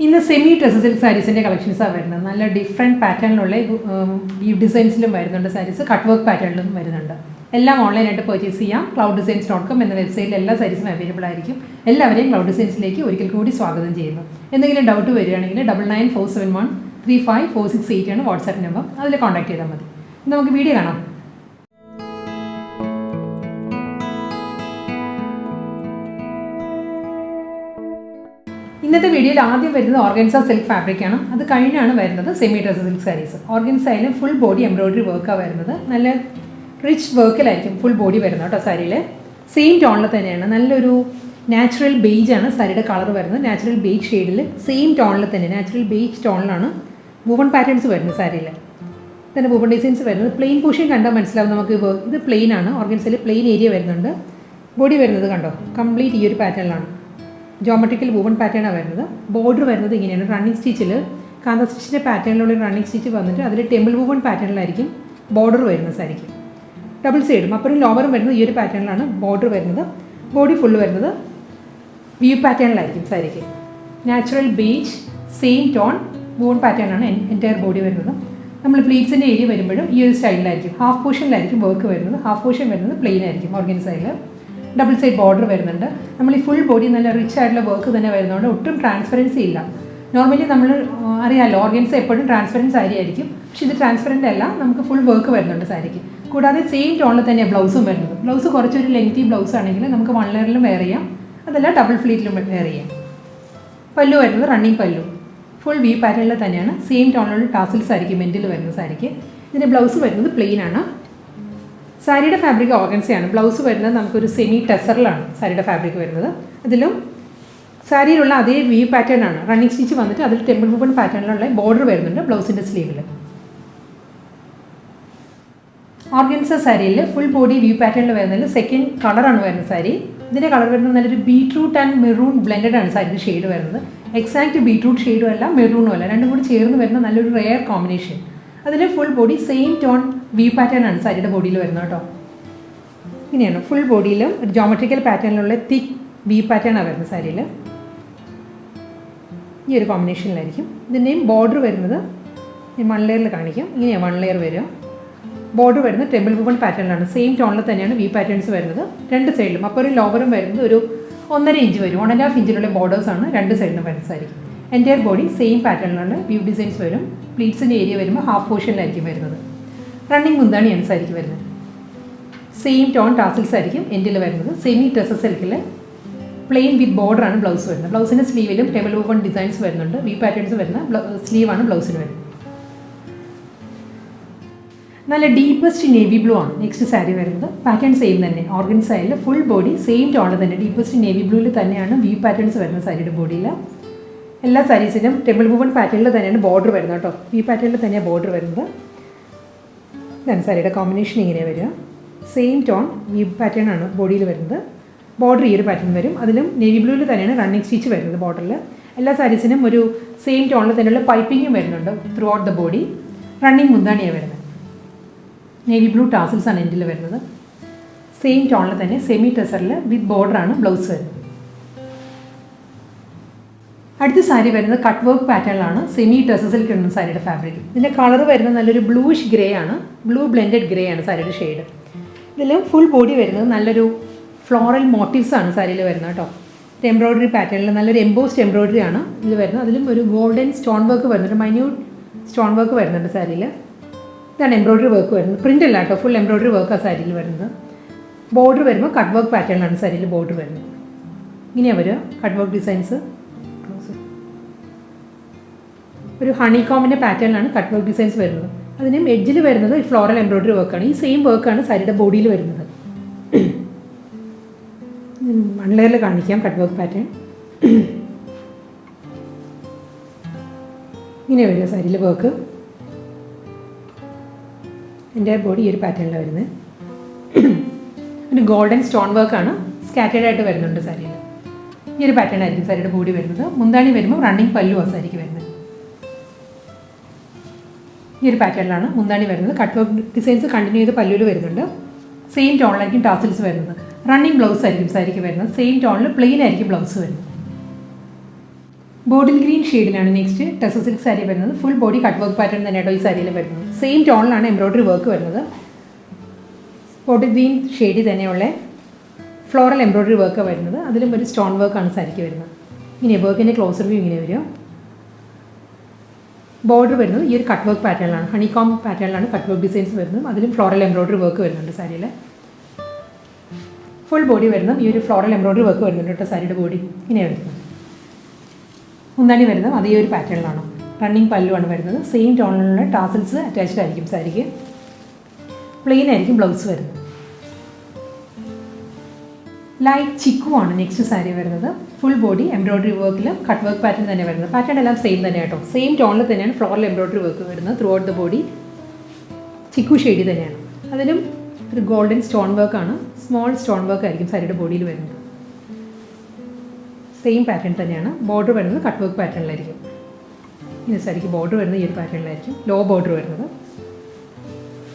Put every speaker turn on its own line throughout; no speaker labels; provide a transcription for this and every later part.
ഇന്ന് semi dress silk സാരീസിൻ്റെ കളക്ഷൻസാണ് വരുന്നത്. നല്ല ഡിഫറെൻറ്റ് പാറ്റേണിലുള്ള വീവ് ഡിസൈൻസിലും വരുന്നുണ്ട് സാരീസ്, കട്ട് വർക്ക് പാറ്റേണിലും വരുന്നുണ്ട്. എല്ലാം ഓൺലൈനായിട്ട് പർച്ചേസ് ചെയ്യാം. clouddesigns.com എന്ന വെബ്സൈറ്റിൽ എല്ലാ സാരീസും അവൈലബിൾ ആയിരിക്കും. എല്ലാവരെയും ക്ലൗഡ് ഡിസൈൻസിലേക്ക് ഒരിക്കൽ കൂടി സ്വാഗതം ചെയ്യുന്നു. എന്തെങ്കിലും ഡൗട്ട് വരികയാണെങ്കിൽ 9947135468 ആണ് വാട്സാപ്പ് നമ്പർ. അതിൽ കോൺടാക്ട് ചെയ്താൽ മതി. നമുക്ക് വീഡിയോ കാണാം. ഇന്നത്തെ വീഡിയോയിൽ ആദ്യം വരുന്നത് ഓർഗൻസ സിൽക്ക് ഫാബ്രിക്കാണ്. അത് കഴിഞ്ഞാണ് വരുന്നത് സെമി ഡ്രസ് സിൽക്ക് സാരീസ്. ഓർഗൻസയിലും ഫുൾ ബോഡി എംബ്രോയിഡറി വർക്കാണ് വരുന്നത്. നല്ല റിച്ച് വർക്കിലായിരിക്കും ഫുൾ ബോഡി വരുന്നത് കേട്ടോ. സാരിയിൽ സെയിം ടോണിൽ തന്നെയാണ്. നല്ലൊരു നാച്ചുറൽ ബേജ് ആണ് സാരിയുടെ കളർ വരുന്നത്. നാച്ചുറൽ ബേജ് ഷെയ്ഡിൽ സെയിം ടോണിൽ തന്നെ നാച്ചുറൽ ബേജ് ടോണിലാണ് വുവൺ പാറ്റേൺസ് വരുന്നത്. സാരിയിൽ തന്നെ വുവൺ ഡിസൈൻസ് വരുന്നത്. പ്ലെയിൻ പോർഷൻ കണ്ടാൽ മനസ്സിലാവും നമുക്ക്. ഇത് പ്ലെയിൻ ആണ്. ഓർഗൻസയിൽ പ്ലെയിൻ ഏരിയ വരുന്നുണ്ട്. ബോഡി വരുന്നത് കണ്ടോ, കംപ്ലീറ്റ് ഈ ഒരു പാറ്റേണിലാണ്. ജോമെട്രിക്കൽ വുവൺ പാറ്റേണാണ് വരുന്നത്. ബോർഡർ വരുന്നത് ഇങ്ങനെയാണ്. റണ്ണിങ് സ്റ്റിച്ചിൽ കാന്ത സ്റ്റിച്ചിൻ്റെ പാറ്റേണിലുള്ള റണ്ണിങ് സ്റ്റിച്ച് വന്നിട്ട് അതിൽ ടെമ്പിൾ വുവൺ പാറ്റേണിലായിരിക്കും ബോർഡർ വരുന്നത് സാരിക്ക്. ഡബിൾ സൈഡും അപ്പുറം ലോവറും വരുന്നത് ഈ ഒരു പാറ്റേണിലാണ് ബോർഡർ വരുന്നത്. ബോഡി ഫുള്ള് വരുന്നത് വ്യൂ പാറ്റേണിലായിരിക്കും സാരിക്ക്. Natural beige same tone woven പാറ്റേണാണ് എൻറ്റയർ ബോഡി വരുന്നത്. നമ്മൾ പ്ലീറ്റ്സിൻ്റെ ഏരിയ വരുമ്പോഴും ഈ ഒരു സ്റ്റൈലിലായിരിക്കും. ഹാഫ് പോർഷനിലായിരിക്കും വർക്ക് വരുന്നത്. ഹാഫ് പോർഷൻ വരുന്നത് പ്ലെയിൻ ആയിരിക്കും. ഓർഗൻസയിൽ ഡബിൾ സൈഡ് ബോർഡർ വരുന്നുണ്ട്. നമ്മൾ ഈ ഫുൾ ബോഡി നല്ല റിച്ച് ആയിട്ടുള്ള വർക്ക് തന്നെ വരുന്നതുകൊണ്ട് ഒട്ടും ട്രാൻസ്പെറൻസി ഇല്ല. നോർമലി നമ്മൾ അറിയാമല്ലോ, ഓർഗൻസ എപ്പോഴും ട്രാൻസ്പെറൻസ് സാരി ആയിരിക്കും. പക്ഷേ ഇത് ട്രാൻസ്പെറൻ്റ് അല്ല, നമുക്ക് ഫുൾ വർക്ക് വരുന്നുണ്ട് സാരിക്ക്. കൂടാതെ സെയിം ടോണിൽ തന്നെയാണ് ബ്ലൗസും വരുന്നത്. ബ്ലൗസ് കുറച്ചൊരു ലെങ്തി ബ്ലൗസ് ആണെങ്കിൽ നമുക്ക് 1 ലെയറിലും വെയർ ചെയ്യാം, അതല്ല ഡബിൾ ഫ്ലീറ്റിലും വെയർ ചെയ്യാം. പല്ലു വരുന്നത് റണ്ണിങ് പല്ലു ഫുൾ വി പാറ്റേണിൽ തന്നെയാണ്. സെയിം ടോണിലുള്ള ടാസിൽസ് ആയിരിക്കും എൻഡിൽ വരുന്ന സാരിക്ക്. ഇതിൻ്റെ ബ്ലൗസ് വരുന്നത് പ്ലെയിൻ ആണ്. സാരിയുടെ ഫാബ്രിക് ഓർഗൻസയാണ്. ബ്ലൗസ് വരുന്നത് നമുക്കൊരു സെമി ടെസറിലാണ് സാരിയുടെ ഫാബ്രിക് വരുന്നത്. അതിലും സാരിയിലുള്ള അതേ വി പാറ്റേൺ ആണ്. റണ്ണിങ് സ്റ്റിച്ച് വന്നിട്ട് അതിൽ ടെമ്പിൾ വുവൺ പാറ്റേണിലുള്ള ബോർഡർ വരുന്നുണ്ട് ബ്ലൗസിൻ്റെ സ്ലീവിൽ. ഓർഗൻസ സാരിയിൽ ഫുൾ ബോഡി വ്യൂ പാറ്റേണിൽ വരുന്നതിൽ സെക്കൻഡ് കളറാണ് വരുന്നത് സാരി. ഇതിൻ്റെ കളർ വരുന്നത് നല്ലൊരു ബീട്രൂട്ട് ആൻഡ് മെറൂൺ ബ്ലെൻഡഡ് ആണ് സാരിയുടെ ഷെയ്ഡ് വരുന്നത്. എക്സാക്റ്റ് ബീട്രൂട്ട് ഷെയ്ഡും അല്ല മെറൂണും അല്ല, രണ്ടും കൂടി ചേർന്ന് വരുന്ന നല്ലൊരു റെയർ കോമ്പിനേഷൻ. അതിൽ full body same tone view pattern ആണ് സാരിയുടെ ബോഡിയിൽ വരുന്നത് കേട്ടോ. ഇങ്ങനെയാണ് ഫുൾ ബോഡിയിലും ഒരു ജോമെട്രിക്കൽ പാറ്റേണിലുള്ള തിക്ക് വ്യൂ പാറ്റേൺ ആണ് വരുന്നത് സാരിയിൽ. ഈ ഒരു കോമ്പിനേഷനിലായിരിക്കും. ഇതിൻ്റെയും ബോർഡർ വരുന്നത് 1 ലെയറിൽ കാണിക്കാം. ഇങ്ങനെയാണ് 1 ലെയർ വരിക. ബോർഡർ വരുന്നത് ടെമ്പിൾ വുവൺ പാറ്റേണിലാണ്. സെയിം ടോണിൽ തന്നെയാണ് വി പാറ്റേൺസ് വരുന്നത് രണ്ട് സൈഡിലും. അപ്പോൾ ഒരു ലോവറും വരുന്നത് ഒരു 1.5 ഇഞ്ച് വരും. 1.5 ഇഞ്ചിലുള്ള ബോർഡേഴ്സാണ് രണ്ട് സൈഡിലും വരുന്നത് സാരിക്കും. എൻറ്റയർ ബോഡി സെയിം പാറ്റേണിലുള്ള വ്യൂ ഡിസൈൻസ് വരും. പ്ലീറ്റ്സിൻ്റെ ഏരിയ വരുമ്പോൾ ഹാഫ് പോർഷനിലായിരിക്കും വരുന്നത്. റണ്ണിങ് മുന്താണിയാണ് സാരിക്ക് വരുന്നത്. സെയിം ടോൺ ടാസിൽസ് ആയിരിക്കും എൻഡിൽ വരുന്നത്. സെമി ഡ്രസ് സിൽക്കിൽ പ്ലെയിൻ വിത്ത് ബോർഡറാണ് ബ്ലൗസ് വരുന്നത്. ബ്ലൗസിൻ്റെ സ്ലീവിലും ടെമ്പിൾ വുവൺ ഡിസൈൻസ് വരുന്നുണ്ട്. വി പാറ്റേൺസ് വരുന്ന സ്ലീവാണ് ബ്ലൗസിന് വരുന്നത്. നല്ല ഡീപ്പസ്റ്റ് നേവി ബ്ലൂ ആണ് നെക്സ്റ്റ് സാരി വരുന്നത്. പാറ്റേൺ സെയിം തന്നെ. ഓർഗൻസയിൽ ഫുൾ ബോഡി സെയിം ടോണിൽ തന്നെ ഡീപ്പസ്റ്റ് നേവി ബ്ലൂവിൽ തന്നെയാണ് വ്യൂ പാറ്റേൺസ് വരുന്നത് സാരിയുടെ ബോഡിയിൽ. എല്ലാ സാരീസിനും ടെമ്പിൾ വുവൺ പാറ്റേണിൽ തന്നെയാണ് ബോർഡർ വരുന്നത് കേട്ടോ. വ്യൂ പാറ്റേണിൽ തന്നെയാണ് ബോർഡർ വരുന്നത്. ഇതാണ് സാരിയുടെ കോമ്പിനേഷൻ. ഇങ്ങനെ വരിക. സെയിം ടോൺ വ്യൂ പാറ്റേൺ ആണ് ബോഡിയിൽ വരുന്നത്. ബോർഡർ ഈ ഒരു പാറ്റേൺ വരും. അതിലും നേവി ബ്ലൂവിൽ തന്നെയാണ് റണ്ണിങ് സ്റ്റിച്ച് വരുന്നത് ബോർഡറിൽ. എല്ലാ സാരീസിനും ഒരു സെയിം ടോണിൽ തന്നെയുള്ള പൈപ്പിങ്ങും വരുന്നുണ്ട് throughout the body. Running മുന്താണിയാണ് വരുന്നത്. നേവി ബ്ലൂ ടാസിൽസ് ആണ് എൻഡിൽ വരുന്നത്. സെയിം ടോണിൽ തന്നെ സെമി ടെസറിൽ വിത്ത് ബോർഡറാണ് ബ്ലൗസ് വരുന്നത്. അടുത്ത സാരി വരുന്നത് കട്ട് വർക്ക് പാറ്റേണിലാണ്. സെമി ഡ്രസ് സിൽക്ക് ആണ് സാരിയുടെ ഫാബ്രിക്. ഇതിൻ്റെ കളർ വരുന്നത് നല്ലൊരു ബ്ലൂയിഷ് ഗ്രേ ആണ്. ബ്ലൂ ബ്ലെൻഡഡ് ഗ്രേ ആണ് സാരിയുടെ ഷെയ്ഡ്. ഇതിലും ഫുൾ ബോഡി വരുന്നത് നല്ലൊരു ഫ്ലോറൽ മോട്ടീവ്സ് ആണ് സാരിയിൽ വരുന്നത് കേട്ടോ. എംബ്രോയിഡറി പാറ്റേണിൽ നല്ലൊരു എംബോസ്ഡ് എംബ്രോയിഡറി ആണ് ഇതിൽ വരുന്നത്. അതിലും ഒരു ഗോൾഡൻ സ്റ്റോൺ വർക്ക് വരുന്നുണ്ട്. മൈന്യൂട്ട് സ്റ്റോൺ വർക്ക് വരുന്നുണ്ട് സാരിയിൽ. ഇതാണ് എംബ്രോയിഡറി വർക്ക് വരുന്നത്. പ്രിൻ്റ് അല്ല കേട്ടോ, ഫുൾ എംബ്രോയിഡറി വർക്കാണ് സാരിയിൽ വരുന്നത്. ബോർഡർ വരുമ്പോൾ കട്ട് വർക്ക് പാറ്റേണിലാണ് സാരിയിൽ ബോർഡർ വരുന്നത്. ഇങ്ങനെയാണ് വരിക കട്ട് വർക്ക് ഡിസൈൻസ്. ഒരു ഹണി കോമിൻ്റെ പാറ്റേണിലാണ് കട്ട് വർക്ക് ഡിസൈൻസ് വരുന്നത്. അതിനും എഡ്ജിൽ വരുന്നത് ഫ്ലോറൽ എംബ്രോയിഡറി വർക്കാണ്. ഈ സെയിം വർക്കാണ് സാരിയുടെ ബോഡിയിൽ വരുന്നത്. 1 ലെയറിൽ കാണിക്കാം കട്ട് വർക്ക് പാറ്റേൺ. ഇങ്ങനെ വരിക സാരിയിൽ വർക്ക്. എൻ്റെ ബോഡി ഈ ഒരു പാറ്റേണിലാണ് വരുന്നത്. ഒരു ഗോൾഡൻ സ്റ്റോൺ വർക്കാണ് സ്കാറ്റേഡ് ആയിട്ട് വരുന്നുണ്ട് സാരിയിൽ. ഈ ഒരു പാറ്റേൺ ആയിരിക്കും സാരിയുടെ ബോഡി വരുന്നത്. മുന്താണി വരുമ്പോൾ റണ്ണിങ് പല്ലുവാണ് സാരിക്ക് വരുന്നത്. ഈ ഒരു പാറ്റേണിലാണ് മുന്താണി വരുന്നത്. കട്ട് വർക്ക് ഡിസൈൻസ് കണ്ടിന്യൂ ചെയ്ത് പല്ലുവിൽ വരുന്നുണ്ട്. സെയിം ടോണിലായിരിക്കും ടാസിൽസ് വരുന്നത്. റണ്ണിങ് ബ്ലൗസ് ആയിരിക്കും സാരിക്ക് വരുന്നത്. സെയിം ടോണിൽ പ്ലെയിൻ ആയിരിക്കും ബ്ലൗസ് വരുന്നത്. ബോട്ടിൽ ഗ്രീൻ ഷെയ്ഡിലാണ് നെക്സ്റ്റ് ടസർ സിൽക്ക് സാരി വരുന്നത്. Full body cut work pattern തന്നെയാട്ടോ ഈ സാരിയിൽ വരുന്നത്. സെയിം ടോണിലാണ് എംബ്രോയ്ഡറി വർക്ക് വരുന്നത്. ബോട്ടിൽ ഗ്രീൻ ഷെയ്ഡിൽ തന്നെയുള്ള ഫ്ലോറൽ എംബ്രോയ്ഡറി വർക്ക് വരുന്നത്. അതിലും ഒരു സ്റ്റോൺ വർക്കാണ് സാരിക്ക് വരുന്നത്. ഇങ്ങനെ വർക്കിൻ്റെ ക്ലോസർ വ്യൂ ഇങ്ങനെ വരും. ബോർഡർ വരുന്നത് ഈ ഒരു കട്ട് വർക്ക് പാറ്റേണിലാണ്, ഹണികോം പാറ്റേണിലാണ് കട്ട് വർക്ക് ഡിസൈൻസ് വരുന്നത്. അതിലും ഫ്ലോറൽ എംബ്രോയ്ഡറി വർക്ക് വരുന്നുണ്ട് സാരിയിൽ. ഫുൾ ബോഡി വരുന്നത് ഈ ഒരു ഫ്ലോറൽ എംബ്രോയ്ഡറി വർക്ക് വരുന്നുണ്ട് കേട്ടോ സാരിയുടെ ബോഡി ഇങ്ങനെ വരുന്നത്. മുന്താണി വരുന്നത് അതേ ഒരു പാറ്റേണിലാണ്. റണ്ണിങ് പല്ലുവാണ് വരുന്നത്. സെയിം ടോണിലുള്ള ടാസൽസ് അറ്റാച്ച്ഡ് ആയിരിക്കും സാരിക്ക്. പ്ലെയിൻ ആയിരിക്കും ബ്ലൗസ് വരുന്നത്. ലൈറ്റ് ചിക്കു ആണ് നെക്സ്റ്റ് സാരി വരുന്നത്. ഫുൾ ബോഡി എംബ്രോയ്ഡറി വർക്കിൽ കട്ട് വർക്ക് പാറ്റേൺ തന്നെ വരുന്നത്. പാറ്റേൺ എല്ലാം സെയിം തന്നെ കേട്ടോ. സെയിം ടോണിൽ തന്നെയാണ് ഫ്ലോറൽ എംബ്രോയ്ഡറി വർക്ക് വരുന്നത്. Throughout the body chikoo ഷെയ്ഡി തന്നെയാണ്. അതിലും ഒരു ഗോൾഡൻ സ്റ്റോൺ വർക്കാണ്, സ്മോൾ സ്റ്റോൺ വർക്ക് ആയിരിക്കും സാരിയുടെ ബോഡിയിൽ വരുന്നത്. സെയിം പാറ്റേൺ തന്നെയാണ്. ബോർഡർ വരുന്നത് കട്ട് വർക്ക് പാറ്റേണിലായിരിക്കും. ഈ സാരിക്ക് ബോർഡർ വരുന്നത് ഈ ഒരു പാറ്റേണിലായിരിക്കും. ലോ ബോർഡർ വരുന്നത്.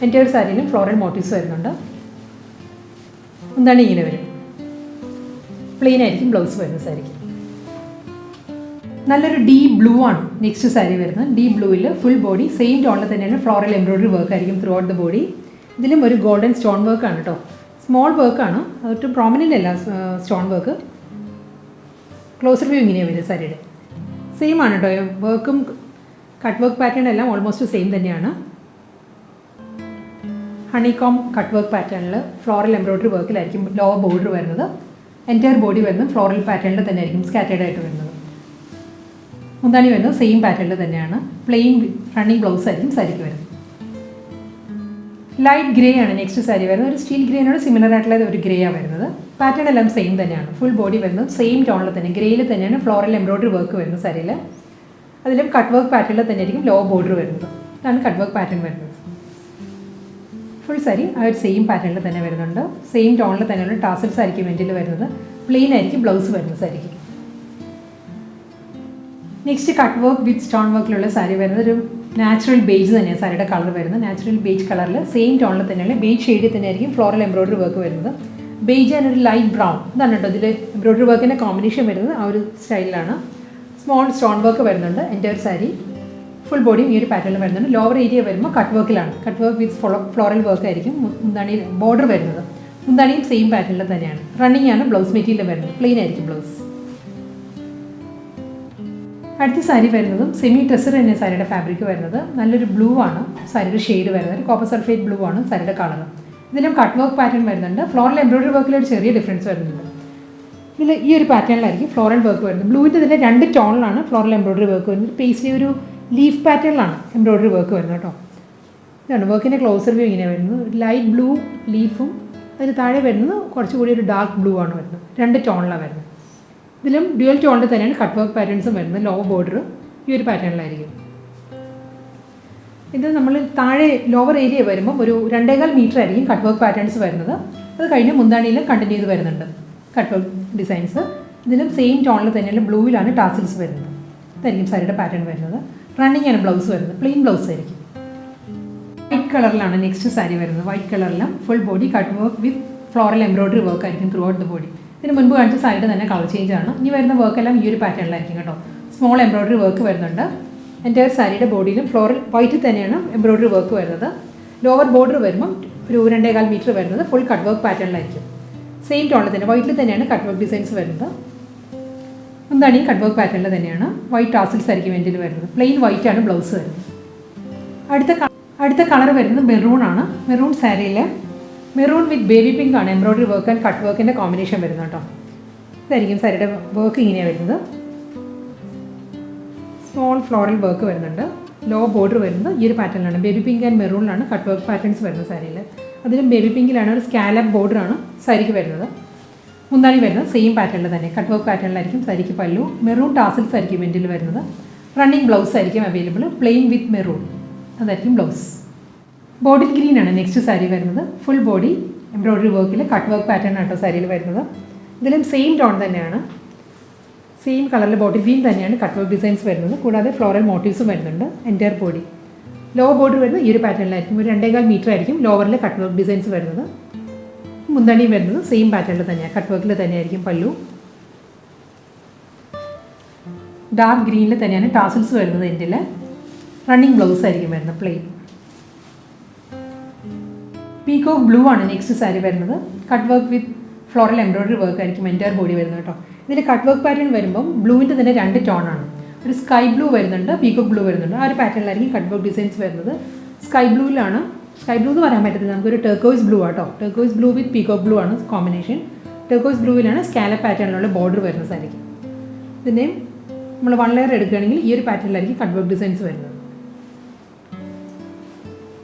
എൻറ്റയർ സാരിയിലും ഫ്ലോറൽ മോട്ടീവ്സ് വരുന്നുണ്ട്. എന്താണ് ഇങ്ങനെ വരും. പ്ലെയിൻ ആയിരിക്കും ബ്ലൗസ് വരുന്നത് സാരിക്ക്. നല്ലൊരു ഡീപ് ബ്ലൂ ആണ് നെക്സ്റ്റ് സാരി വരുന്നത്. ഡീപ് ബ്ലൂവിൽ ഫുൾ ബോഡി സെയിം ടോണിൽ തന്നെയാണ് ഫ്ലോറൽ എംബ്രോയ്ഡറി വർക്ക് ആയിരിക്കും ത്രൂ ഔട്ട് ദ ബോഡി. ഇതിലും ഒരു ഗോൾഡൻ സ്റ്റോൺ വർക്കാണ് കേട്ടോ. സ്മോൾ വർക്കാണ്, അതൊട്ടും പ്രോമിനൻ്റ് അല്ല സ്റ്റോൺ വർക്ക്. ക്ലോസർ വ്യൂ ഇങ്ങനെയാണ് വരും സാരിയുടെ. സെയിം ആണ് കേട്ടോ. വർക്കും കട്ട് വർക്ക് പാറ്റേൺ എല്ലാം ഓൾമോസ്റ്റ് സെയിം തന്നെയാണ്. ഹണികോം കട്ട് വർക്ക് പാറ്റേണിൽ ഫ്ലോറൽ എംബ്രോയ്ഡറി വർക്കിലായിരിക്കും ലോ ബോർഡർ വരുന്നത്. എൻറ്റയർ ബോഡി വരുന്നത് ഫ്ലോറൽ പാറ്റേണിൽ തന്നെ ആയിരിക്കും സ്കാറ്റേർഡ് ആയിട്ട് വരുന്നത്. മുന്താണി വരുന്നത് സെയിം പാറ്റേണിൽ തന്നെയാണ്. പ്ലെയിൻ റണ്ണിങ് ബ്ലൗസ് ആയിരിക്കും സാരിക്ക് വരുന്നത്. ലൈറ്റ് ഗ്രേ ആണ് നെക്സ്റ്റ് സാരി വരുന്നത്. ഒരു സ്റ്റീൽ ഗ്രേനോട് സിമിലർ ആയിട്ടുള്ള ഒരു ഗ്രേ ആണ് വരുന്നത്. പാറ്റേൺ എല്ലാം സെയിം തന്നെയാണ്. ഫുൾ ബോഡി വരുന്നത് സെയിം ടോണിൽ തന്നെ ഗ്രേയിൽ തന്നെയാണ് ഫ്ലോറൽ എംബ്രോയ്ഡറി വർക്ക് വരുന്നത് സാരിയിൽ. അതിലും കട്ട് വർക്ക് പാറ്റേണിൽ തന്നെ ആയിരിക്കും ലോ ബോർഡർ വരുന്നത്. ഇതാണ് കട്ട് വർക്ക് പാറ്റേൺ വരുന്നത്. ഫുൾ സാരി ആ ഒരു സെയിം പാറ്റേണിൽ തന്നെ വരുന്നുണ്ട്. സെയിം ടോണിൽ തന്നെയാണ് ടാസൽസ് ആയിരിക്കും എൻഡിൽ വരുന്നത്. പ്ലെയിൻ ആയിരിക്കും ബ്ലൗസ് വരുന്നത് സാരിക്ക്. Next cut work with stone വർക്കിലുള്ള സാരി വരുന്നത് ഒരു നാച്ചുറൽ ബേജ് തന്നെയാണ് സാരിയുടെ കളർ വരുന്നത്. നാച്ചുറൽ ബേജ് കളറിൽ സെയിം ടോണിൽ തന്നെയാണ് ബേജ് ഷെയ്ഡിൽ തന്നെ ആയിരിക്കും ഫ്ലോറൽ എംബ്രോയ്ഡറി വർക്ക് വരുന്നത്. ബേജ് ആൻഡ് ഒരു ലൈറ്റ് ബ്രൗൺ ഇതാണ് കേട്ടോ ഇതിൽ എംബ്രോയ്ഡറി വർക്കിൻ്റെ കോമ്പിനേഷൻ വരുന്നത്. ആ ഒരു സ്റ്റൈലിലാണ്. സ്മോൾ സ്റ്റോൺ വർക്ക് വരുന്നുണ്ട് എൻറ്റയർ സാരി. ഫുൾ ബോഡിയും ഈ ഒരു പാറ്റേണിൽ വരുന്നുണ്ട്. ലോവർ ഏരിയ വരുമ്പോൾ കട്ട് വർക്കിലാണ്. Cut work with floral work ആയിരിക്കും മുന്താണി ബോർഡർ വരുന്നത്. മുന്താണിയും സെയിം പാറ്റേണിൽ തന്നെയാണ്. റണ്ണിങ് ആണ് ബ്ലൗസ് മെറ്റീരിയൽ വരുന്നത്. പ്ലെയിൻ ആയിരിക്കും ബ്ലൗസ്. അടുത്ത സാരി വരുന്നതും സെമി ടെസർ തന്നെ സാരിയുടെ ഫാബ്രിക് വരുന്നത്. നല്ലൊരു ബ്ലൂ ആണ് സാരിയുടെ ഷെയ്ഡ് വരുന്നത്. ഒരു കോപ്പർ സൾഫേറ്റ് ബ്ലൂ ആണ് സാരിയുടെ കളർ. ഇതിലും കട്ട് വർക്ക് പാറ്റേൺ വരുന്നുണ്ട്. ഫ്ലോറൽ എംബ്രോയ്ഡറി വർക്കിൽ ഒരു ചെറിയ ഡിഫറൻസ് വരുന്നുണ്ട്. ഇതിൽ ഈ ഒരു പാറ്റേണിലായിരിക്കും ഫ്ലോറൽ വർക്ക് വരുന്നത്. ബ്ലൂവിൻ്റെ ഇതിൻ്റെ 2 ടോണിലാണ് ഫ്ലോറൽ എംബ്രോയ്ഡറി വർക്ക് വരുന്നത്. പേസ്ലി ഒരു ലീഫ് പാറ്റേണിലാണ് എംബ്രോയ്ഡറി വർക്ക് വരുന്നത് കേട്ടോ. ഇതാണ് വർക്കിൻ്റെ ക്ലോസർ വ്യൂ ഇങ്ങനെ വരുന്നത്. ലൈറ്റ് ബ്ലൂ ലീഫും അതിന് താഴെ വരുന്നത് കുറച്ചുകൂടി ഒരു ഡാർക്ക് ബ്ലൂ ആണ് വരുന്നത്. 2 ടോണിലാണ് വരുന്നത്. ഇതിലും ഡ്യുവൽ ടോണിൽ തന്നെയാണ് കട്ട് വർക്ക് പാറ്റേൺസും വരുന്നത്. ലോ ബോർഡർ ഈ ഒരു പാറ്റേണിലായിരിക്കും. ഇത് നമ്മൾ താഴെ ലോവർ ഏരിയ വരുമ്പോൾ ഒരു 2.25 മീറ്റർ ആയിരിക്കും കട്ട് വർക്ക് പാറ്റേൺസ് വരുന്നത്. അത് കഴിഞ്ഞ് മുന്താണിയിലും കണ്ടിന്യൂ ചെയ്ത് വരുന്നുണ്ട് കട്ട് വർക്ക് ഡിസൈൻസ്. ഇതിലും സെയിം ടോണിൽ തന്നെയാണ് ബ്ലൂവിലാണ് ടാസിൽസ് വരുന്നത്. ഇതായിരിക്കും സാരിയുടെ പാറ്റേൺ വരുന്നത്. റണ്ണിങ് ആണ് ബ്ലൗസ് വരുന്നത്. പ്ലെയിൻ ബ്ലൗസ് ആയിരിക്കും. വൈറ്റ് കളറിലാണ് നെക്സ്റ്റ് സാരി വരുന്നത്. വൈറ്റ് കളറിലും full body cut work with floral embroidery work ആയിരിക്കും ത്രൂ ഔട്ട് ദ ബോഡി. ഇതിന് മുൻപ് കാണിച്ച സാരിയുടെ തന്നെ കളർ ചേഞ്ച് ആണ്. ഇനി വരുന്ന വർക്കെല്ലാം ഈ ഒരു പാറ്റേണിലായിരിക്കും കേട്ടോ. സ്മോൾ എംബ്രോയ്ഡറി വർക്ക് വരുന്നുണ്ട്. എൻറ്റയർ സാരിയുടെ ബോഡിയിലും ഫ്ലോറൽ വൈറ്റിൽ തന്നെയാണ് എംബ്രോയ്ഡറി വർക്ക് വരുന്നത്. ലോവർ ബോർഡർ വരുമ്പം ഒരു 2.25 മീറ്റർ വരുന്നത് ഫുൾ കട്ട് വർക്ക് പാറ്റേണിലായിരിക്കും. സെയിം ടോണിൽ തന്നെ വൈറ്റിൽ തന്നെയാണ് കട്ട് വർക്ക് ഡിസൈൻസ് വരുന്നത്. എന്താണ് ഈ കട്ട് വർക്ക് പാറ്റേണിൽ തന്നെയാണ് വൈറ്റ് ടാസിൽസ് ആയിരിക്കും എൻഡിൽ വരുന്നത്. പ്ലെയിൻ വൈറ്റ് ആണ് ബ്ലൗസ് വരുന്നത്. അടുത്ത കളർ വരുന്നത് മെറൂൺ ആണ്. മെറൂൺ സാരിയിൽ മെറൂൺ വിത്ത് ബേബി പിങ്ക് ആണ് എംബ്രോയ്ഡറി വർക്ക് ആൻഡ് കട്ട് വർക്കിൻ്റെ കോമ്പിനേഷൻ വരുന്നത് കേട്ടോ. ഇതായിരിക്കും സാരിയുടെ വർക്ക് ഇങ്ങനെയാണ് വരുന്നത്. സ്മോൾ ഫ്ലോറൽ വർക്ക് വരുന്നുണ്ട്. ലോ ബോർഡർ വരുന്നത് ഈ ഒരു പാറ്റേണിലാണ്. ബേബി പിങ്ക് ആൻഡ് മെറൂണിലാണ് കട്ട് വർക്ക് പാറ്റേൺസ് വരുന്നത് സാരിയിൽ. അതിലും ബേബി പിങ്കിലാണ് ഒരു സ്കാലപ്പ് ബോർഡറാണ് സാരിക്ക് വരുന്നത്. മുന്താണി വരുന്നത് സെയിം പാറ്റേണിൽ തന്നെ കട്ട് വർക്ക് പാറ്റേണിലായിരിക്കും സാരിക്ക് പല്ലു. മെറൂൺ ടാസിൽസ് ആയിരിക്കും എൻഡിൽ വരുന്നത്. റണ്ണിങ് ബ്ലൗസ് ആയിരിക്കും അവൈലബിൾ. പ്ലെയിൻ വിത്ത് മെറൂൺ അതായിരിക്കും ബ്ലൗസ്. ബോട്ടിൽ ഗ്രീൻ ആണ് നെക്സ്റ്റ് സാരി വരുന്നത്. ഫുൾ ബോഡി എംബ്രോയ്ഡറി വർക്കിൽ കട്ട് വർക്ക് പാറ്റേൺ ആട്ടോ സാരിയിൽ വരുന്നത്. ഇതിലും സെയിം ടോൺ തന്നെയാണ്. സെയിം കളറിൽ ബോട്ടിൽ ഗ്രീൻ തന്നെയാണ് കട്ട് വർക്ക് ഡിസൈൻസ് വരുന്നത്. കൂടാതെ ഫ്ലോറൽ മോട്ടീവ്സും വരുന്നുണ്ട്. എൻറ്റയർ ബോഡി ലോ ബോർഡർ വരുന്നത് ഈ ഒരു പാറ്റേണിലായിരിക്കും. ഒരു 2.25 മീറ്റർ ആയിരിക്കും ലോവറിൽ കട്ട് വർക്ക് ഡിസൈൻസ് വരുന്നത്. മുന്താണി വരുന്നത് സെയിം പാറ്റേണിൽ തന്നെയാണ്. കട്ട് വർക്കിൽ തന്നെയായിരിക്കും പല്ലു. ഡാർക്ക് ഗ്രീനിൽ തന്നെയാണ് ടാസിൽസ് വരുന്നത്. എൻ്റെ റണ്ണിങ് ബ്ലൗസ് ആയിരിക്കും വരുന്നത്, പ്ലെയിൻ. പീകോക്ക് ബ്ലൂ ആണ് നെക്സ്റ്റ് സാരി വരുന്നത്. Cut work with floral embroidery work ആയിരിക്കും എൻ്റയർ ബോഡി വരുന്നത് കേട്ടോ. ഇതിൻ്റെ കട്ട് വർക്ക് പാറ്റേൺ വരുമ്പം ബ്ലൂവിൻ്റെ തന്നെ 2 ടോണാണ്. ഒരു സ്കൈ ബ്ലൂ വരുന്നുണ്ട്, പീകോക്ക് ബ്ലൂ വരുന്നുണ്ട്. ആ ഒരു പാറ്റേണിലായിരിക്കും കട്ട് വർക്ക് ഡിസൈൻസ് വരുന്നത്. സ്കൈ ബ്ലൂവിലാണ്, സ്കൈ ബ്ലൂ എന്ന് പറയാൻ പറ്റത്തില്ല, നമുക്കൊരു ടെർക്കോയ്സ് ബ്ലൂ ആട്ടോ. ടെർക്കോയ്സ് ബ്ലൂ വിത്ത് പീകോക്ക് ബ്ലൂ ആണ് കോമ്പിനേഷൻ. ടെർക്കോയ്സ് ബ്ലൂവിലാണ് സ്കാലപ്പ് പാറ്റേണിലുള്ള ബോർഡർ വരുന്ന സാരിക്ക്. ഇതിൻ്റെയും നമ്മൾ 1 ലെയർ എടുക്കുകയാണെങ്കിൽ ഈ ഒരു പാറ്റേണിലായിരിക്കും കട്ട് വർക്ക് ഡിസൈൻസ് വരുന്നത്.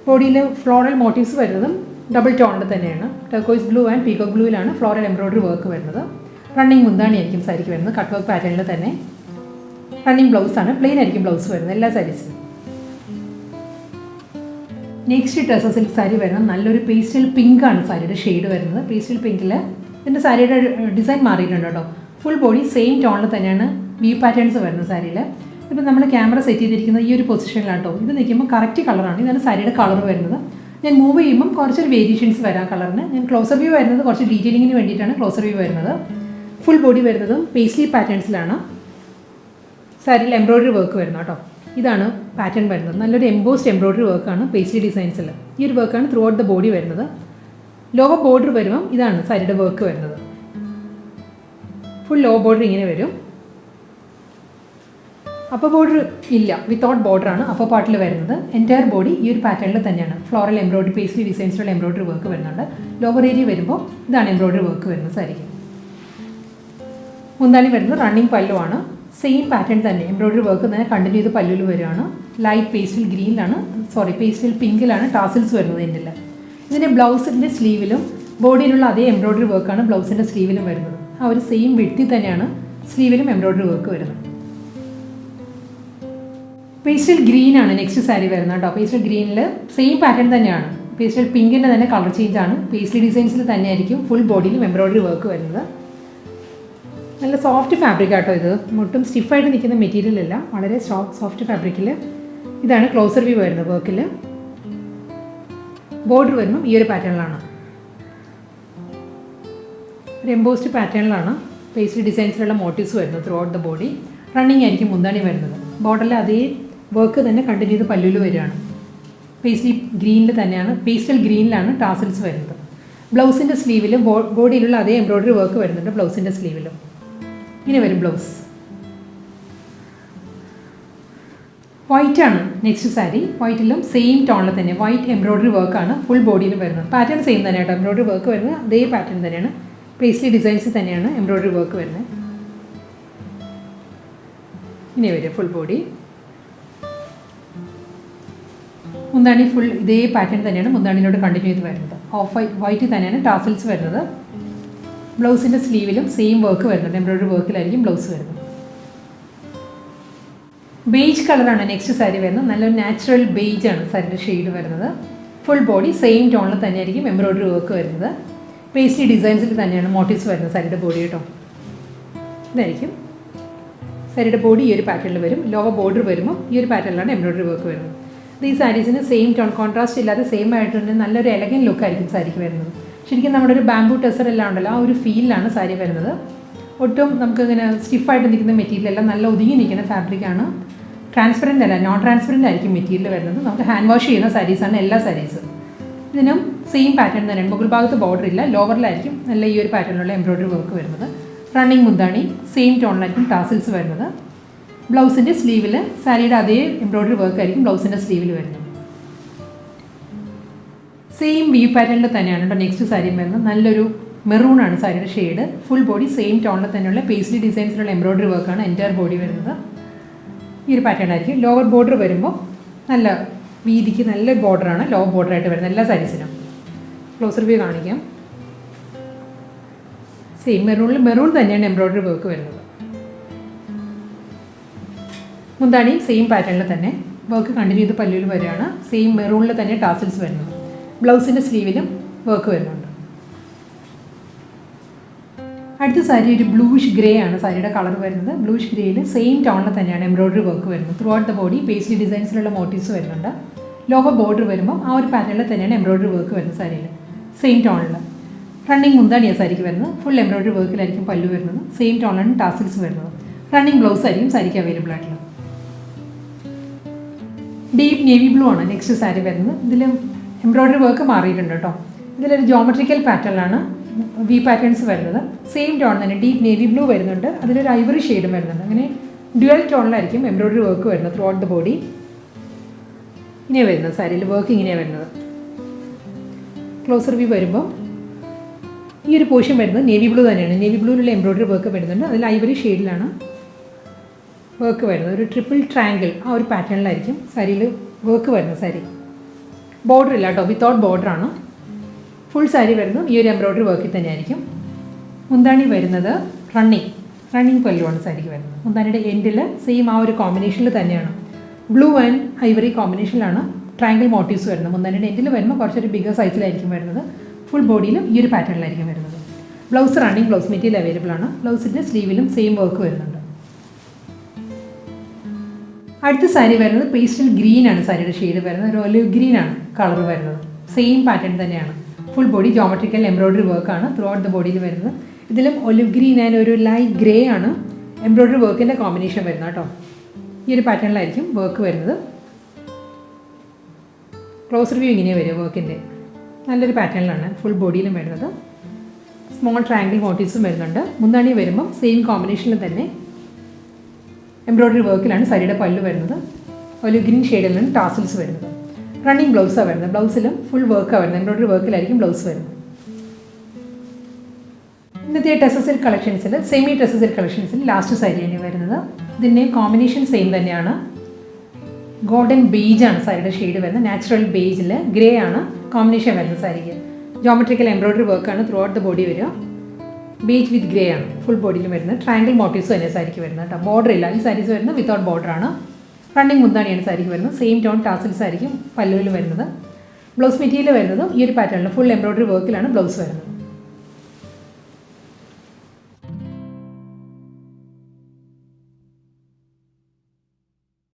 ബോഡിയിൽ ഫ്ലോറൽ മോട്ടീവ്സ് വരുന്നതും ഡബിൾ ടോണിൽ തന്നെയാണ്. ടെർക്കോയ്സ് ബ്ലൂ ആൻഡ് പീകോക്ക് ബ്ലൂവിലാണ് ഫ്ലോറൽ എംബ്രോയിഡറി വർക്ക് വരുന്നത്. റണ്ണിങ് മുന്താണി ആയിരിക്കും സാരിക്ക് വരുന്നത്, കട്ട് വർക്ക് പാറ്റേണിൽ തന്നെ. റണ്ണിങ് ബ്ലൗസാണ്, പ്ലെയിൻ ആയിരിക്കും ബ്ലൗസ് വരുന്നത് എല്ലാ സാരീസിലും. നെക്സ്റ്റ് ടസർ സിൽക്ക് സാരി വരുന്നത് നല്ലൊരു പേസ്റ്റൽ പിങ്ക് ആണ് സാരിയുടെ ഷെയ്ഡ് വരുന്നത്. പേസ്റ്റൽ പിങ്കിൽ ഇതിൻ്റെ സാരിയുടെ ഡിസൈൻ മാറിയിട്ടുണ്ട് കേട്ടോ. ഫുൾ ബോഡി സെയിം ടോണിൽ തന്നെയാണ് വീവ് പാറ്റേൺസ് വരുന്നത് സാരിയിൽ. ഇപ്പം നമ്മൾ ക്യാമറ സെറ്റ് ചെയ്തിരിക്കുന്നത് ഈ ഒരു പൊസിഷനിലാട്ടോ. ഇത് നിൽക്കുമ്പോൾ കറക്റ്റ് കളറാണ്, ഇതാണ് സാരിയുടെ കളർ വരുന്നത്. ഞാൻ മൂവ് ചെയ്യുമ്പം കുറച്ചൊരു വേരിയേഷൻസ് വരാം കളറിന്. ഞാൻ ക്ലോസർ വ്യൂ വരുന്നത് കുറച്ച് ഡീറ്റെയിലിങ്ങിന് വേണ്ടിയിട്ടാണ് ക്ലോസർ വ്യൂ വരുന്നത്. ഫുൾ ബോഡി വരുന്നതും പേസ്ലി പാറ്റേൺസിലാണ് സാരിയിൽ എംബ്രോയിഡറി വർക്ക് വരുന്നത് കേട്ടോ. ഇതാണ് പാറ്റേൺ വരുന്നത്. നല്ലൊരു എംബോസ്ഡ് എംബ്രോയിഡറി വർക്കാണ് പേസ്ലി ഡിസൈൻസിൽ. ഈ ഒരു വർക്കാണ് ത്രൂ ഔട്ട് ദ ബോഡി വരുന്നത്. ലോവർ ബോർഡർ വരുമ്പം ഇതാണ് സാരിയുടെ വർക്ക് വരുന്നത്. ഫുൾ ലോ ബോർഡർ ഇങ്ങനെ വരും. അപ്പർ ബോർഡർ ഇല്ല, വിത്തൗട്ട് ബോർഡറാണ് അപ്പർ പാർട്ടിൽ വരുന്നത്. എൻറ്റയർ ബോഡി ഈ ഒരു പാറ്റേണിൽ തന്നെയാണ് ഫ്ലോറൽ എംബ്രോയിഡറി പേസ്ലി ഡിസൈൻസിലുള്ള എംബ്രോയിഡറി വർക്ക് വരുന്നുണ്ട്. ലോവർ ഏരിയ വരുമ്പോൾ ഇതാണ് എംബ്രോയിഡറി വർക്ക് വരുന്നത് സാരിക്ക്. മുന്താണി വരുന്നത് റണ്ണിങ് പല്ലുവാണ്. സെയിം പാറ്റേൺ തന്നെ എംബ്രോയിഡറി വർക്ക് തന്നെ കണ്ടിന്യൂ ചെയ്ത് പല്ലുവിൽ വരികയാണ്. ലൈറ്റ് പേസ്റ്റൽ ഗ്രീനിലാണ്, പേസ്റ്റൽ പിങ്കിലാണ് ടാസിൽസ് വരുന്നത് എൻ്റെ. ഇതിൻ്റെ ബ്ലൗസിൻ്റെ സ്ലീവിലും ബോഡിയിലുള്ള അതേ എംബ്രോയിഡറി വർക്കാണ് ബ്ലൗസിൻ്റെ സ്ലീവിലും വരുന്നത്. ആ ഒരു സെയിം വിഡ്ത്തിൽ തന്നെയാണ് സ്ലീവിലും എംബ്രോയിഡറി വർക്ക് വരുന്നത്. പേസ്റ്റൽ ഗ്രീനാണ് നെക്സ്റ്റ് സാരി വരുന്നത് കേട്ടോ. പേസ്റ്റൽ ഗ്രീനിൽ സെയിം പാറ്റേൺ തന്നെയാണ്. പേസ്റ്റൽ പിങ്കിൻ്റെ തന്നെ കളർ ചേഞ്ച് ആണ്. പേസ്റ്റൽ ഡിസൈൻസിൽ തന്നെയായിരിക്കും ഫുൾ ബോഡിയിലും എംബ്രോയിഡറി വർക്ക് വരുന്നത്. നല്ല സോഫ്റ്റ് ഫാബ്രിക് ആട്ടോ ഇത്. ഒട്ടും സ്റ്റിഫായിട്ട് നിൽക്കുന്ന മെറ്റീരിയൽ അല്ല, വളരെ സോഫ്റ്റ് ഫാബ്രിക്കിൽ. ഇതാണ് ക്ലോസർ വ്യൂ വരുന്നത് വർക്കിൽ. ബോർഡർ വരുമ്പം ഈ ഒരു പാറ്റേണിലാണ്, ഒരു എംബോസ്ഡ് പാറ്റേണിലാണ് പേസ്റ്റൽ ഡിസൈൻസിലുള്ള മോട്ടീവ്സ് വരുന്നത് throughout the body. Running ആയിരിക്കും മുന്താണി വരുന്നത്. ബോർഡറിൽ അതേ വർക്ക് തന്നെ കണ്ടിന്യൂ ചെയ്ത് പല്ലുവിൽ വരികയാണ്. പേസ്റ്റൽ ഗ്രീനിൽ തന്നെയാണ്, പേസ്റ്റൽ ഗ്രീനിലാണ് ടാസിൽസ് വരുന്നത്. ബ്ലൗസിൻ്റെ സ്ലീവിലും ബോഡിയിലുള്ള അതേ എംബ്രോയിഡറി വർക്ക് വരുന്നുണ്ട് ബ്ലൗസിൻ്റെ സ്ലീവിലും. ഇങ്ങനെ വരും ബ്ലൗസ്. വൈറ്റ് ആണ് നെക്സ്റ്റ് സാരി. വൈറ്റിലും സെയിം ടോണിൽ തന്നെ വൈറ്റ് എംബ്രോയിഡറി വർക്കാണ് ഫുൾ ബോഡിയിലും വരുന്നത്. പാറ്റേൺ സെയിം തന്നെയാണ്, എംബ്രോയിഡറി വർക്ക് വരുന്നത് അതേ പാറ്റേൺ തന്നെയാണ്. പേസ്ലി ഡിസൈൻസ് തന്നെയാണ് എംബ്രോയിഡറി വർക്ക് വരുന്നത്. ഇങ്ങനെ വരും ഫുൾ ബോഡി. മുന്താണി ഫുൾ ഇതേ പാറ്റേൺ തന്നെയാണ് മുന്താണിനോട് കണ്ടിന്യൂ ചെയ്ത് വരുന്നത്. ഓഫ് വൈറ്റ് തന്നെയാണ് ടാസിൽസ് വരുന്നത്. ബ്ലൗസിൻ്റെ സ്ലീവിലും സെയിം വർക്ക് വരുന്നുണ്ട്, എംബ്രോയിഡറി വർക്കിലായിരിക്കും ബ്ലൗസ് വരുന്നത്. ബേജ് കളറാണ് നെക്സ്റ്റ് സാരി വരുന്നത്. നല്ലൊരു നാച്ചുറൽ ബേജ് ആണ് സാരിയുടെ ഷെയ്ഡ് വരുന്നത്. ഫുൾ ബോഡി സെയിം ടോണിൽ തന്നെയായിരിക്കും എംബ്രോയിഡറി വർക്ക് വരുന്നത്. പേസ്ലി ഡിസൈൻസിൽ തന്നെയാണ് മോട്ടീവ്സ് വരുന്നത് സാരിയുടെ ബോഡി കേട്ടോ. ഇതായിരിക്കും സാരിയുടെ ബോഡി ഈ ഒരു പാറ്റേണിൽ വരും. ലോവർ ബോർഡർ വരുമ്പോൾ ഈ ഒരു പാറ്റേണിലാണ് എംബ്രോയിഡറി വർക്ക് വരുന്നത്. ഈ സാരീസിന് സെയിം ടോൺ, കോൺട്രാസ്റ്റ് ഇല്ലാതെ സെയിം ആയിട്ട് തന്നെ നല്ലൊരു എലഗൻ ലുക്കായിരിക്കും സാരിക്ക് വരുന്നത്. ശരിക്കും നമ്മുടെ ഒരു ബാംബൂ ടെസർ എല്ലാം ഉണ്ടല്ലോ, ആ ഒരു ഫീലിലാണ് സാരി വരുന്നത്. ഒട്ടും നമുക്കിങ്ങനെ സ്റ്റിഫായിട്ട് നിൽക്കുന്ന മെറ്റീരിയൽ എല്ലാം നല്ല ഒതുങ്ങി നിൽക്കുന്ന ഫാബ്രിക്കാണ്. ട്രാൻസ്പെറൻ്റ് അല്ല, നോൺ ട്രാൻസ്പെറൻ്റ് ആയിരിക്കും മെറ്റീരിയൽ വരുന്നത്. നമുക്ക് ഹാൻഡ് വാഷ് ചെയ്യുന്ന സാരീസാണ് എല്ലാ സാരീസും. ഇതിനും സെയിം പാറ്റേൺ തന്നെയാണ്. മുകൾ ഭാഗത്ത് ബോർഡർ ഇല്ല, ലോവറിലായിരിക്കും നല്ല ഈ ഒരു പാറ്റേണിലുള്ള എംബ്രോയിഡറി വർക്ക് വരുന്നത്. റണ്ണിങ് മുന്താണി സെയിം ടോണിലായിരിക്കും ടാസിൽസ് വരുന്നത്. ബ്ലൗസിൻ്റെ സ്ലീവിൽ സാരിയുടെ അതേ എംബ്രോയിഡറി വർക്ക് ആയിരിക്കും ബ്ലൗസിൻ്റെ സ്ലീവിൽ വരുന്നത്. സെയിം വീവ് പാറ്റേണിൽ തന്നെയാണ് കേട്ടോ നെക്സ്റ്റ് സാരി വരുന്നത്. നല്ലൊരു മെറൂണാണ് സാരിയുടെ ഷെയ്ഡ്. ഫുൾ ബോഡി സെയിം ടോണിൽ തന്നെയുള്ള പേസ്ലി ഡിസൈൻസിലുള്ള എംബ്രോയിഡറി വർക്കാണ് എൻറ്റയർ ബോഡി വരുന്നത്. ഈ ഒരു പാറ്റേൺ ആയിരിക്കും. ലോവർ ബോർഡർ വരുമ്പോൾ നല്ല വീതിക്ക് നല്ല ബോർഡറാണ് ലോവർ ബോർഡറായിട്ട് വരുന്നത് എല്ലാ സാരീസിനും. ക്ലോസർ വ്യൂ കാണിക്കാം. സെയിം മെറൂൺ തന്നെയാണ് എംബ്രോയിഡറി വർക്ക് വരുന്നത്. മുന്താണിയും സെയിം പാറ്റേണിൽ തന്നെ വർക്ക് കണ്ടിന്യൂ ചെയ്ത് പല്ലുവിൽ വരികയാണ്. സെയിം മെറൂണിൽ തന്നെ ടാസിൽസ് വരുന്നത്. ബ്ലൗസിൻ്റെ സ്ലീവിലും വർക്ക് വരുന്നുണ്ട്. അടുത്ത സാരി ഒരു ബ്ലൂയിഷ് ഗ്രേ ആണ് സാരിയുടെ കളർ വരുന്നത്. ബ്ലൂയിഷ് ഗ്രേയിൽ സെയിം ടോണിൽ തന്നെയാണ് എംബ്രോയിഡറി വർക്ക് വരുന്നത്. Throughout the body paisley ഡിസൈൻസിലുള്ള മോട്ടീവ്സ് വരുന്നുണ്ട്. ലോവർ ബോർഡർ വരുമ്പോൾ ആ ഒരു പാറ്റേണിൽ തന്നെയാണ് എംബ്രോയിഡറി വർക്ക് വരുന്നത് സാരിയിൽ സെയിം ടോണിൽ. റണ്ണിങ് മുന്താണിയാണ് സാരിക്ക് വരുന്നത്. ഫുൾ എംബ്രോയിഡറി വർക്കിലായിരിക്കും പല്ലു വരുന്നത്. സെയിം ടോണിലാണ് ടാസിൽസ് വരുന്നത്. റണ്ണിങ് ബ്ലൗസ് ആയിരിക്കും സാരിക്ക് അവൈലബിൾ ആയിട്ടുള്ളത്. ഡീപ്പ് നേവി ബ്ലൂ ആണ് നെക്സ്റ്റ് സാരി വരുന്നത്. ഇതിൽ എംബ്രോയ്ഡറി വർക്ക് മാറിയിട്ടുണ്ട് കേട്ടോ. ഇതിലൊരു ജോമെട്രിക്കൽ പാറ്റേണിലാണ് വി പാറ്റേൺസ് വരുന്നത്. സെയിം ടോൺ തന്നെ ഡീപ്പ് നേവി ബ്ലൂ വരുന്നുണ്ട്, അതിലൊരു ഐവറി ഷെയ്ഡും വരുന്നുണ്ട്. അങ്ങനെ ഡ്യുവൽ ടോണിലായിരിക്കും എംബ്രോയ്ഡറി വർക്ക് വരുന്നത് ത്രൂ ഔട്ട് ദ ബോഡി. ഇങ്ങനെയാണ് വരുന്നത് സാരിയിൽ വർക്ക്, ഇങ്ങനെയാണ് വരുന്നത്. ക്ലോസർ വ്യൂ വരുമ്പോൾ ഈ ഒരു പോർഷൻ വരുന്നത് നേവി ബ്ലൂ തന്നെയാണ്. നേവി ബ്ലൂവിലുള്ള എംബ്രോയ്ഡറി വർക്ക് വരുന്നുണ്ട്, അതിൽ ഐവറി ഷെയ്ഡിലാണ് വർക്ക് വരുന്നത്. ഒരു ട്രിപ്പിൾ ട്രയാങ്കിൾ ആ ഒരു പാറ്റേണിലായിരിക്കും സാരിയിൽ വർക്ക് വരുന്നത്. സാരി ബോർഡർ ഇല്ല കേട്ടോ, വിത്തൗട്ട് ബോർഡറാണ്. ഫുൾ സാരി വരുന്നത് ഈ ഒരു എംബ്രോയ്ഡറി വർക്കിൽ തന്നെയായിരിക്കും. മുന്താണി വരുന്നത് റണ്ണിങ് പല്ലുവാണ് സാരിക്ക് വരുന്നത്. മുന്താണിയുടെ എൻഡിൽ സെയിം ആ ഒരു കോമ്പിനേഷനിൽ തന്നെയാണ്, ബ്ലൂ ആൻഡ് ഐവറി കോമ്പിനേഷനിലാണ് ട്രയാങ്കിൾ മോട്ടീവ്സ് വരുന്നത്. മുന്താണിയുടെ എൻഡിൽ വരുമ്പോൾ കുറച്ചൊരു ബിഗർ സൈസിലായിരിക്കും വരുന്നത്. ഫുൾ ബോഡിയിലും ഈ ഒരു പാറ്റേണിലായിരിക്കും വരുന്നത്. Blouse running blouse material available ആണ്. ബ്ലൗസിൻ്റെ സ്ലീവിലും സെയിം വർക്ക് വരുന്നുണ്ട്. അടുത്ത സാരി വരുന്നത് പേസ്റ്റൽ ഗ്രീൻ ആണ് സാരിയുടെ ഷെയ്ഡ് വരുന്നത്. ഒരു ഒലിവ് ഗ്രീൻ ആണ് കളർ വരുന്നത്. സെയിം പാറ്റേൺ തന്നെയാണ്. ഫുൾ ബോഡി ജോമെട്രിക്കൽ എംബ്രോയ്ഡറി വർക്കാണ് ത്രൂ ഔട്ട് ദ ബോഡിയിൽ വരുന്നത്. ഇതിലും ഒലിവ് ഗ്രീൻ ആൻഡ് ഒരു ലൈറ്റ് ഗ്രേ ആണ് എംബ്രോയ്ഡറി വർക്കിൻ്റെ കോമ്പിനേഷൻ വരുന്നത് കേട്ടോ. ഈ ഒരു പാറ്റേണിലായിരിക്കും വർക്ക് വരുന്നത്. ക്ലോസ് റിവ്യൂ ഇങ്ങനെ വരും വർക്കിൻ്റെ. നല്ലൊരു പാറ്റേണിലാണ് ഫുൾ ബോഡിയിലും വരുന്നത്. സ്മോൾ ട്രയാങ്കിൾ മോട്ടീവ്സും വരുന്നുണ്ട്. മുന്താണി വരുമ്പം സെയിം കോമ്പിനേഷനിൽ തന്നെ എംബ്രോയ്ഡറി വർക്കിലാണ് സാരിയുടെ പല്ല് വരുന്നത്. ഒലിവ് ഗ്രീൻ ഷെയ്ഡിലാണ് ടാസിൽസ് വരുന്നത്. റണ്ണിങ് ബ്ലൗസാണ് വരുന്നത്. ബ്ലൗസിലും ഫുൾ വർക്കാണ് വരുന്നത്. എംബ്രോയ്ഡറി വർക്കിലായിരിക്കും ബ്ലൗസ് വരുന്നത്. ഇന്നത്തെ ടെസർ സിൽക്ക് കളക്ഷൻസിൽ സെമി ടെസർ സിൽക്ക് കളക്ഷൻസിൽ ലാസ്റ്റ് സാരിയാണ് വരുന്നത്. ഇതിൻ്റെ കോമ്പിനേഷൻ സെയിം തന്നെയാണ്. ഗോൾഡൻ ബേജ് ആണ് സാരിയുടെ ഷെയ്ഡ് വരുന്നത്. നാച്ചുറൽ ബേജിൽ ഗ്രേ ആണ് കോമ്പിനേഷൻ വരുന്നത് സാരിക്ക്. ജോമെട്രിക്കൽ എംബ്രോയ്ഡറി വർക്കാണ് ത്രൂ ഔട്ട് ദ ബോഡി വരിക. ബേജ് വിത്ത് ഗ്രേ ആണ് ഫുൾ ബോഡിയിൽ വരുന്നത്. ട്രയാങ്കിൾ മോട്ടീവ്സ് തന്നെ സാരിക്ക് വരുന്നത് കേട്ടോ. ബോർഡർ ഇല്ല, ഈ സാരീസ് വരുന്നത് വിത്തൗട്ട് ബോർഡറാണ്. റണ്ണിങ് മുന്താണിയാണ് സാരിക്ക് വരുന്നത്. സെയിം ടോൺ ടാസിൽസ് ആയിരിക്കും പല്ലുവിൽ വരുന്നത്. ബ്ലൗസ് മെറ്റീരിയൽ വരുന്നത് ഈ ഒരു പാറ്റേണിൽ ഫുൾ എംബ്രോയ്ഡറി വർക്കിലാണ് ബ്ലൗസ് വരുന്നത്.